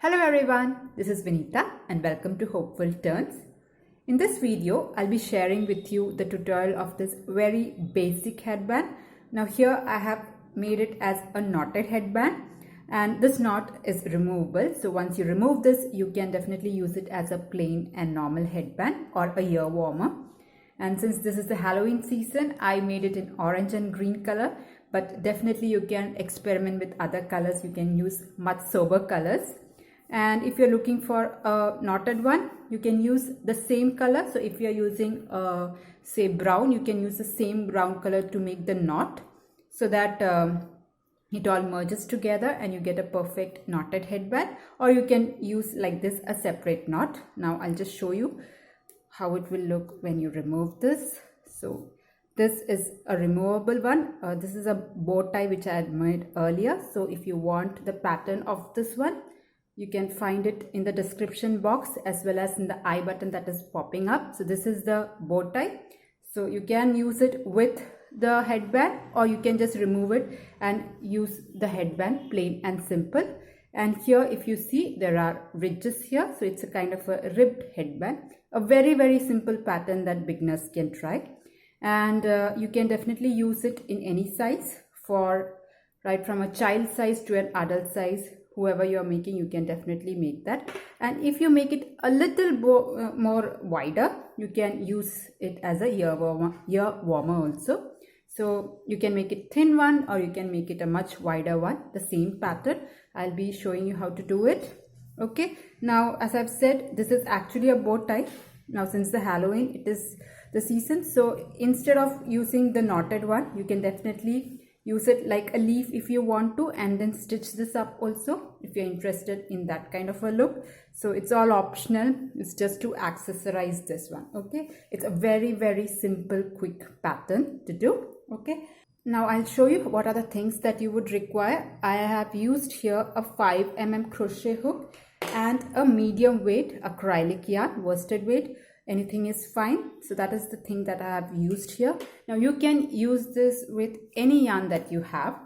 Hello everyone, this is Vinita and welcome to Hopeful Turns. In this video, I'll be sharing with you the tutorial of this very basic headband. Now here I have made it as a knotted headband and this knot is removable. So once you remove this, you can definitely use it as a plain and normal headband or a ear warmer. And since this is the Halloween season, I made it in orange and green color, but definitely you can experiment with other colors. You can use much sober colors. And if you're looking for a knotted one, you can use the same color. So if you're using say brown, you can use the same brown color to make the knot so that it all merges together and you get a perfect knotted headband. Or you can use like this a separate knot. Now I'll just show you how it will look when you remove this. So this is a removable one. This is a bow tie which I had made earlier. So if you want the pattern of this one, you can find it in the description box as well as in the I button that is popping up. So this is the bow tie. So you can use it with the headband or you can just remove it and use the headband plain and simple. And here if you see, there are ridges here. So it's a kind of a ribbed headband. A very simple pattern that beginners can try. And you can definitely use it in any size, for right from a child size to an adult size. Whoever you're making, you can definitely make that. And if you make it a little more wider, you can use it as a ear warmer also. So you can make it thin one or you can make it a much wider one, the same pattern. I'll be showing you how to do it. Okay, now as I've said, this is actually a bow tie. Now since the Halloween, it is the season, so instead of using the knotted one, you can definitely use it like a leaf if you want to, and then stitch this up also if you're interested in that kind of a look. So it's all optional, it's just to accessorize this one. Okay, it's a very simple quick pattern to do. Okay, now I'll show you what are the things that you would require. I have used here a 5mm crochet hook and a medium weight acrylic yarn, worsted weight. Anything is fine. So that is the thing that I have used here. Now you can use this with any yarn that you have.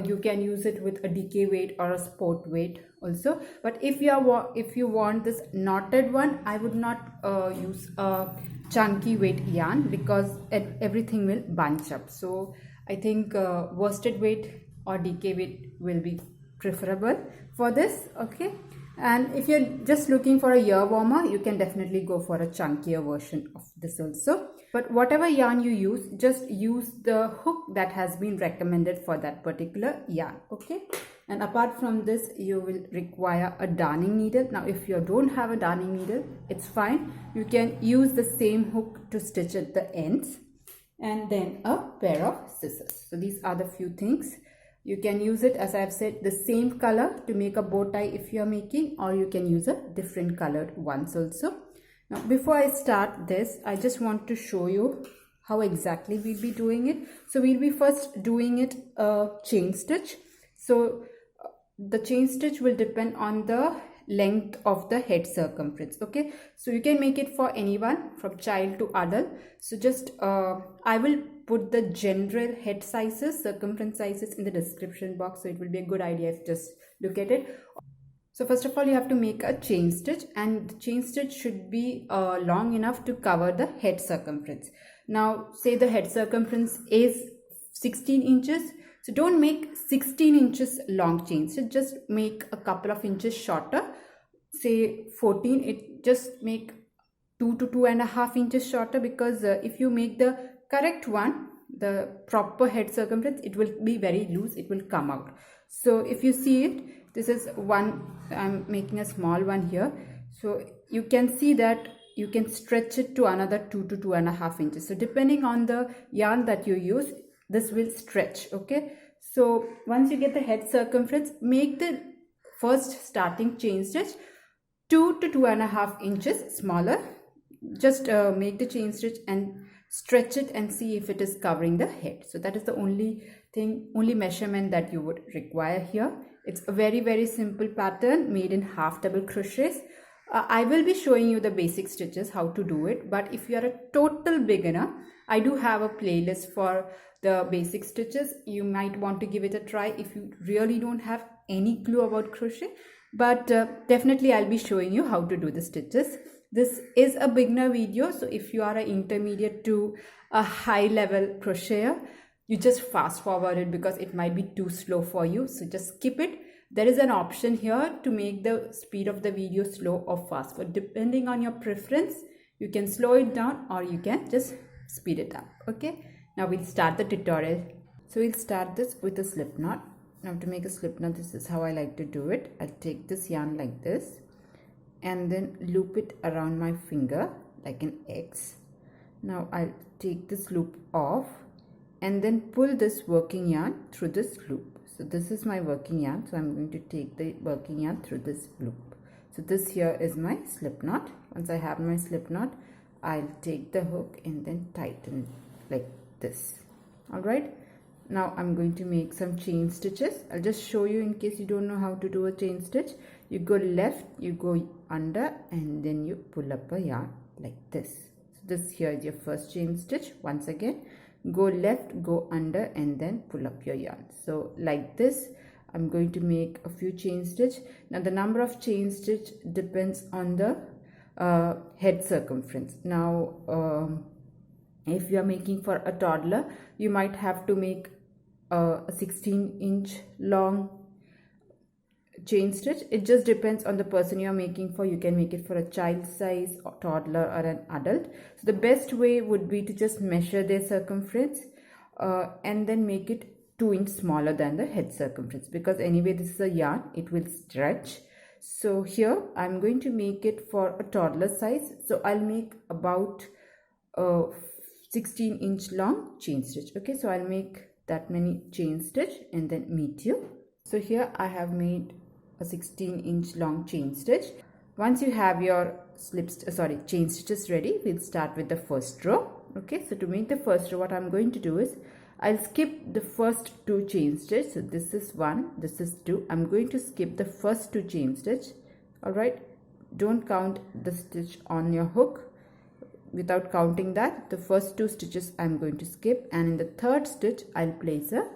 You can use it with a DK weight or a sport weight also. But if you want this knotted one, I would not use a chunky weight yarn because everything will bunch up. So I think worsted weight or DK weight will be preferable for this. Okay. And if you're just looking for a ear warmer, you can definitely go for a chunkier version of this also. But whatever yarn you use, just use the hook that has been recommended for that particular yarn. Okay. And apart from this, you will require a darning needle. Now, if you don't have a darning needle, it's fine. You can use the same hook to stitch at the ends, and then a pair of scissors. So these are the few things. You can use it, as I have said, the same color to make a bow tie if you are making, or you can use a different colored ones also. Now, before I start this, I just want to show you how exactly we'll be doing it. So we'll be first doing it a chain stitch. So the chain stitch will depend on the length of the head circumference. Okay, so you can make it for anyone from child to adult. So just I will put the general head sizes, circumference sizes in the description box, so it will be a good idea if you just look at it. So first of all, you have to make a chain stitch, and the chain stitch should be long enough to cover the head circumference. Now say the head circumference is 16 inches. So don't make 16 inches long chain. So just make a couple of inches shorter, say 14. It just make 2 to 2.5 inches shorter, because if you make the correct one, the proper head circumference, it will be very loose, it will come out. So if you see it, this is one, I'm making a small one here. So you can see that you can stretch it to another 2 to 2.5 inches. So depending on the yarn that you use, this will stretch. Okay, so once you get the head circumference, make the first starting chain stitch 2 to 2.5 inches smaller. Just make the chain stitch and stretch it and see if it is covering the head. So that is the only measurement that you would require here. It's a very simple pattern made in half double crochets. I will be showing you the basic stitches, how to do it. But if you are a total beginner, I do have a playlist for the basic stitches. You might want to give it a try if you really don't have any clue about crochet. but definitely I'll be showing you how to do the stitches. This is a beginner video, so if you are an intermediate to a high level crocheter, you just fast forward it because it might be too slow for you, so just skip it. There is an option here to make the speed of the video slow or fast. For depending on your preference, you can slow it down or you can just speed it up. Okay, now we'll start the tutorial. So we'll start this with a slip knot. Now to make a slip knot, this is how I like to do it. I'll take this yarn like this and then loop it around my finger like an X. Now I'll take this loop off and then pull this working yarn through this loop. So this is my working yarn, so I'm going to take the working yarn through this loop. So this here is my slip knot. Once I have my slip knot, I'll take the hook and then tighten like this. Alright, now I'm going to make some chain stitches. I'll just show you in case you don't know how to do a chain stitch. You go left, you go under, and then you pull up a yarn like this. So this here is your first chain stitch. Once again, go left, go under, and then pull up your yarn. So like this, I'm going to make a few chain stitch. Now the number of chain stitch depends on the head circumference. Now if you are making for a toddler, you might have to make a 16-inch long chain stitch. It just depends on the person you are making for. You can make it for a child size or toddler or an adult. So the best way would be to just measure their circumference and then make it 2 inches smaller than the head circumference, because anyway this is a yarn, it will stretch. So here I'm going to make it for a toddler size, so I'll make about 16-inch long chain stitch. Okay, so I'll make that many chain stitch and then meet you. So here I have made a 16-inch long chain stitch. Once you have your chain stitches ready, we'll start with the first row. Okay, so to make the first row, what I'm going to do is I'll skip the first 2 chain stitch. So this is 1, this is 2. I'm going to skip the first 2 chain stitch. All right, don't count the stitch on your hook. Without counting that, the first 2 stitches I'm going to skip, and in the third stitch I'll place a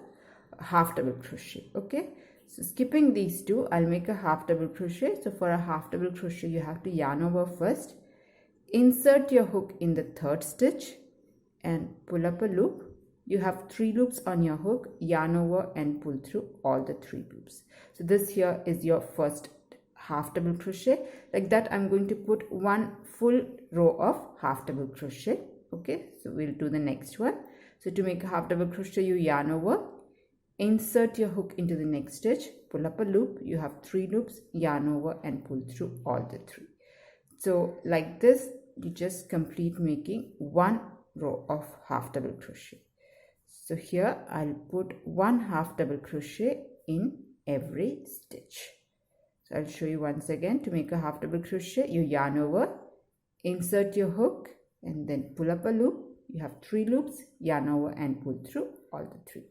half double crochet. Okay, so skipping these 2, I'll make a half double crochet. So for a half double crochet, you have to yarn over first, insert your hook in the third stitch and pull up a loop. You have 3 loops on your hook, yarn over and pull through all the 3 loops. So this here is your first half double crochet. Like that, I'm going to put 1 full row of half double crochet. Okay, so we'll do the next one. So to make a half double crochet, you yarn over, insert your hook into the next stitch, pull up a loop. You have 3 loops, yarn over and pull through all the 3. So like this, you just complete making 1 row of half double crochet. So here I'll put 1 half double crochet in every stitch. So I'll show you once again. To make a half double crochet, you yarn over, insert your hook and then pull up a loop. You have 3 loops, yarn over and pull through all the 3.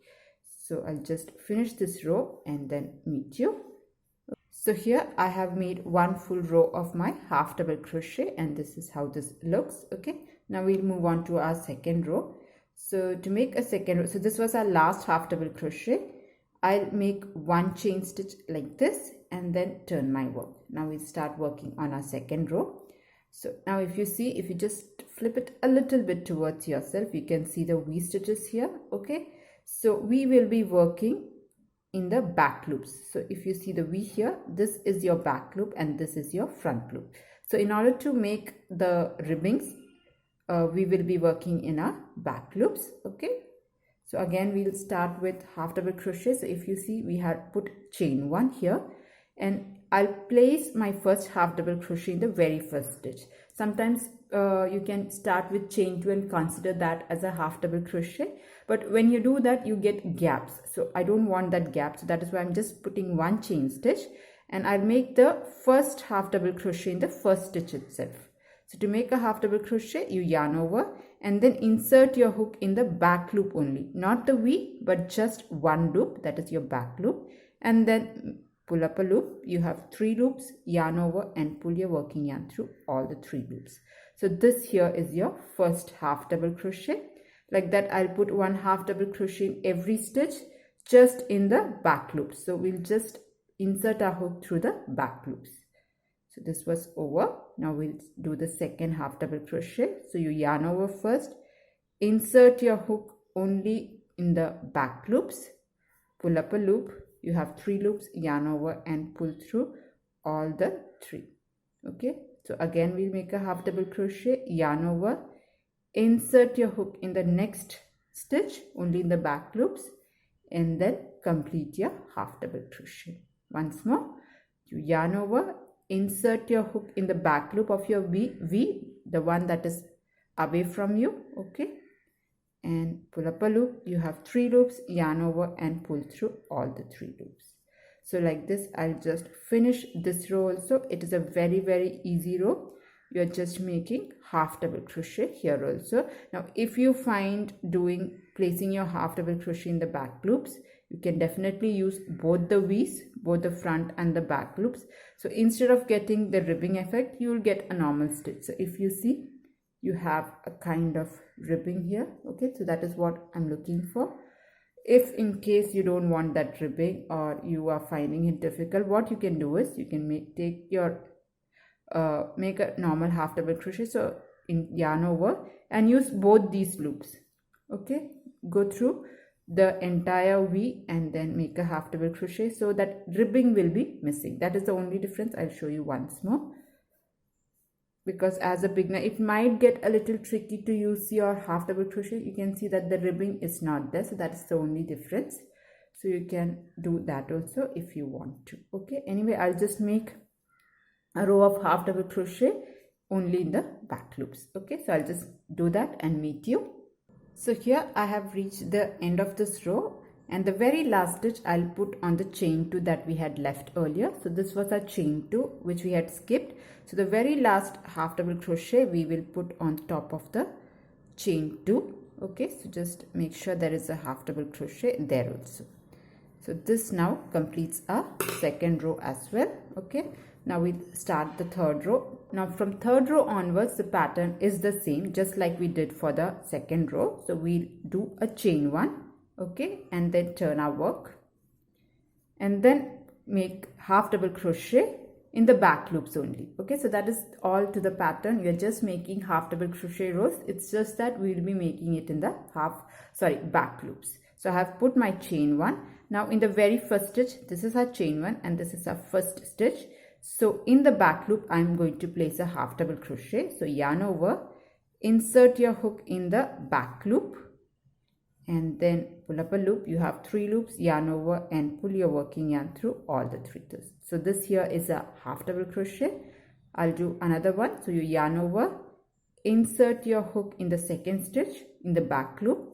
So I'll just finish this row and then meet you. So here I have made 1 full row of my half double crochet, and this is how this looks. Okay, now we'll move on to our second row. So to make a second row, so this was our last half double crochet. I'll make 1 chain stitch like this and then turn my work. Now we'll start working on our second row. So now if you see, if you just flip it a little bit towards yourself, you can see the V stitches here. Okay, so we will be working in the back loops. So if you see the V here, this is your back loop and this is your front loop. So in order to make the ribbings, we will be working in our back loops. Okay, so again we'll start with half double crochet. So if you see, we had put chain 1 here, and I'll place my first half double crochet in the very first stitch. Sometimes you can start with chain 2 and consider that as a half double crochet, but when you do that you get gaps. So I don't want that gap, so that is why I'm just putting 1 chain stitch, and I'll make the first half double crochet in the first stitch itself. So to make a half double crochet, you yarn over and then insert your hook in the back loop only, not the V, but just 1 loop, that is your back loop, and then pull up a loop. You have 3 loops, yarn over and pull your working yarn through all the 3 loops. So this here is your first half double crochet. Like that, I'll put 1 half double crochet in every stitch, just in the back loop. So we'll just insert our hook through the back loops. So this was over. Now we'll do the second half double crochet. So you yarn over first, insert your hook only in the back loops, pull up a loop, you have 3 loops, yarn over and pull through all the 3. Okay, so again we'll make a half double crochet, yarn over, insert your hook in the next stitch only in the back loops, and then complete your half double crochet. Once more, you yarn over, insert your hook in the back loop of your V, the one that is away from you, okay, and pull up a loop, you have 3 loops, yarn over and pull through all the 3 loops. So like this, I'll just finish this row also. It is a very easy row. You're just making half double crochet here also. Now if you find placing your half double crochet in the back loops, you can definitely use both the V's, both the front and the back loops. So instead of getting the ribbing effect, you will get a normal stitch. So if you see, you have a kind of ribbing here. Okay, so that is what I'm looking for. If in case you don't want that ribbing or you are finding it difficult, what you can do is you can make a normal half double crochet, so yarn over and use both these loops. Okay, go through the entire V and then make a half double crochet, so that ribbing will be missing. That is the only difference. I'll show you once more, because as a beginner it might get a little tricky to use your half double crochet. You can see that the ribbing is not there, so that's the only difference. So you can do that also if you want to. Okay, anyway, I'll just make a row of half double crochet only in the back loops. Okay, so I'll just do that and meet you. So here I have reached the end of this row, and the very last stitch I'll put on the chain 2 that we had left earlier. So this was our chain 2 which we had skipped. So the very last half double crochet we will put on top of the chain 2. Okay, so just make sure there is a half double crochet there also. So this now completes our second row as well. Okay, now we'll start the third row. Now from third row onwards, the pattern is the same, just like we did for the second row. So we'll do a chain 1, okay, and then turn our work and then make half double crochet in the back loops only. Okay, so that is all to the pattern. You're just making half double crochet rows. It's just that we'll be making it in the back loops. So I have put my chain 1. Now in the very first stitch, this is our chain 1 and this is our first stitch. So in the back loop, I'm going to place a half double crochet. So yarn over, insert your hook in the back loop and then pull up a loop. You have 3 loops, yarn over and pull your working yarn through all the 3 loops. So this here is a half double crochet. I'll do another one. So you yarn over, insert your hook in the second stitch in the back loop,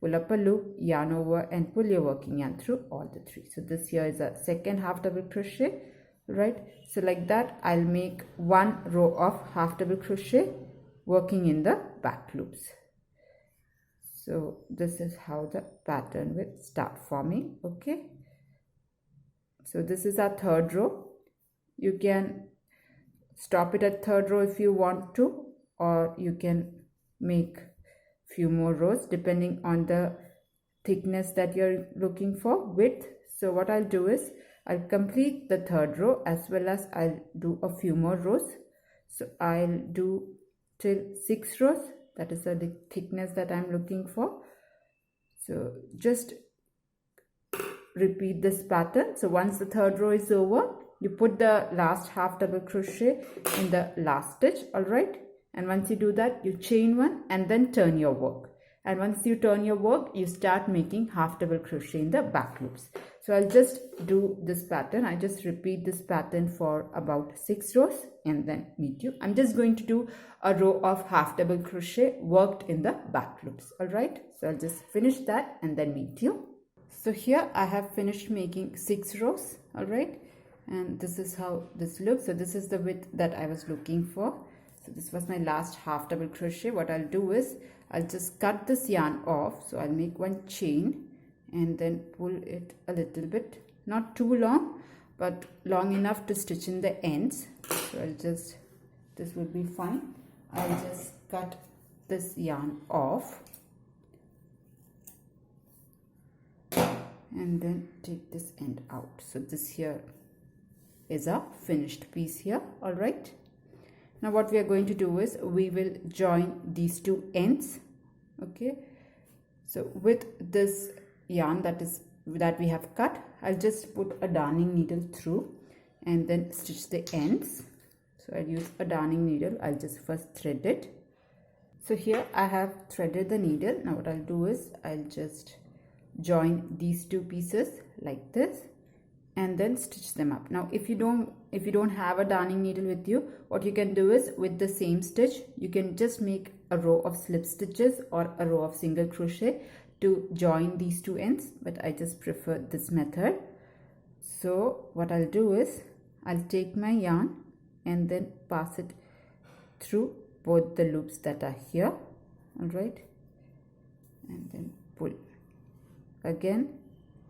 pull up a loop, yarn over and pull your working yarn through all the 3. So this here is a second half double crochet. Right, so like that I'll make 1 row of half double crochet working in the back loops. So this is how the pattern will start forming. Okay, so this is our third row. You can stop it at third row if you want to, or you can make few more rows depending on the thickness that you're looking for, width. So what I'll do is I'll complete the third row as well as I'll do a few more rows. So I'll do till 6 rows. That is the thickness that I'm looking for. So just repeat this pattern. So once the third row is over, you put the last half double crochet in the last stitch. All right. And once you do that, you chain 1 and then turn your work. And once you turn your work, you start making half double crochet in the back loops. So I'll just do this pattern. I just repeat this pattern for about 6 rows and then meet you. I'm just going to do a row of half double crochet worked in the back loops. All right. So I'll just finish that and then meet you. So here I have finished making 6 rows. All right. And this is how this looks. So this is the width that I was looking for. So this was my last half double crochet. What I'll do is I'll just cut this yarn off. So I'll make 1 chain and then pull it a little bit, not too long, but long enough to stitch in the ends. So I'll just, this will be fine. I'll just cut this yarn off and then take this end out. So this here is a finished piece here. All right, now what we are going to do is we will join these two ends. Okay, so with this yarn that we have cut, I'll just put a darning needle through and then stitch the ends. So I'll use a darning needle. I'll just first thread it. So here I have threaded the needle. Now what I'll do is I'll just join these two pieces like this and then stitch them up. Now if you don't have a darning needle with you, what you can do is with the same stitch you can just make a row of slip stitches or a row of single crochet to join these two ends, but I just prefer this method. So what I'll do is I'll take my yarn and then pass it through both the loops that are here. All right, and then pull. Again,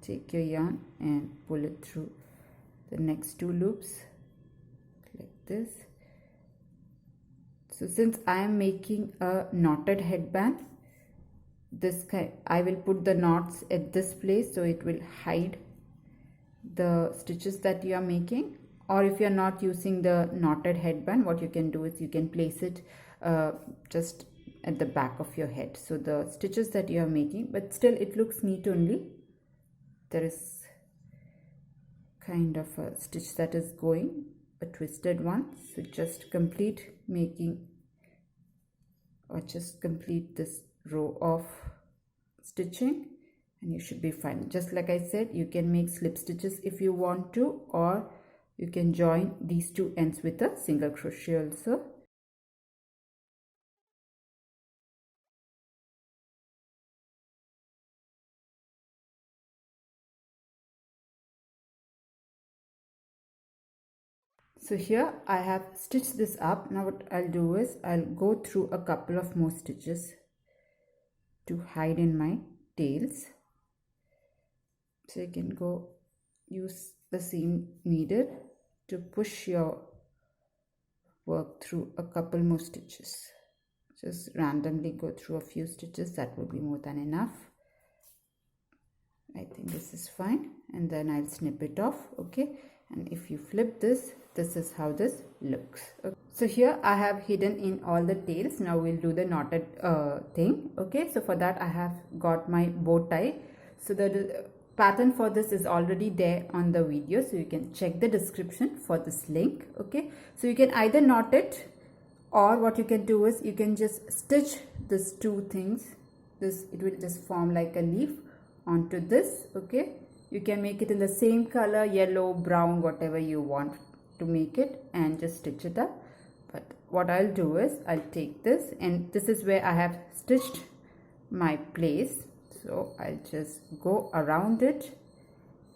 take your yarn and pull it through the next two loops like this. So since I am making a knotted headband, I will put the knots at this place so it will hide the stitches that you are making. Or if you are not using the knotted headband, what you can do is you can place it just at the back of your head, so the stitches that you are making, but still it looks neat only. There is kind of a stitch that is going, a twisted one. So just complete making, or just complete this row of stitching and you should be fine. Just like I said, you can make slip stitches if you want to, or you can join these two ends with a single crochet also. So here I have stitched this up. Now what I'll do is I'll go through a couple of more stitches to hide in my tails. So you can go use the same needle to push your work through a couple more stitches. Just randomly go through a few stitches, that will be more than enough. I think this is fine, and then I'll snip it off. Okay, and if you flip this, this is how this looks. Okay. So here I have hidden in all the tails. Now we'll do the knotted thing. Okay, so for that I have got my bow tie. So the pattern for this is already there on the video, so you can check the description for this link. Okay, so you can either knot it, or what you can do is you can just stitch these two things. It will just form like a leaf onto this. Okay, you can make it in the same color, yellow, brown, whatever you want to make it, and just stitch it up. But what I'll do is I'll take this, and this is where I have stitched my place. So I'll just go around it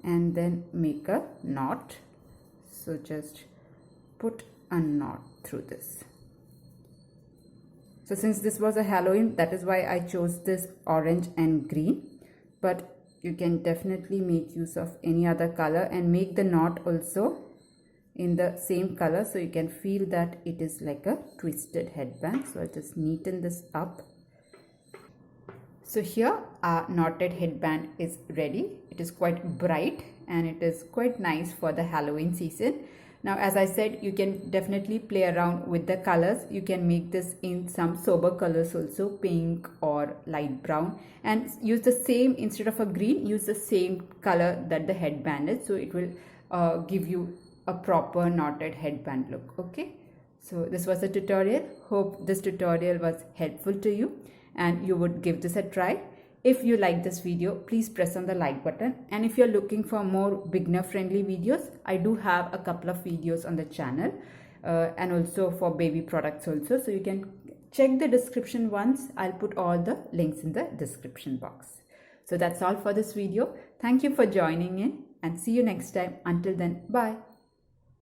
and then make a knot. So just put a knot through this. So since this was a Halloween, that is why I chose this orange and green, but you can definitely make use of any other color and make the knot also in the same color, so you can feel that it is like a twisted headband. So I'll just neaten this up. So here our knotted headband is ready. It is quite bright and it is quite nice for the Halloween season. Now, as I said, you can definitely play around with the colors. You can make this in some sober colors also, pink or light brown, and use the same, instead of a green, use the same color that the headband is. So it will give you a proper knotted headband look. Okay, so this was the tutorial. Hope this tutorial was helpful to you and you would give this a try. If you like this video, please press on the like button, and if you're looking for more beginner friendly videos, I do have a couple of videos on the channel and also for baby products also, so you can check the description once. I'll put all the links in the description box. So that's all for this video. Thank you for joining in and see you next time. Until then, bye.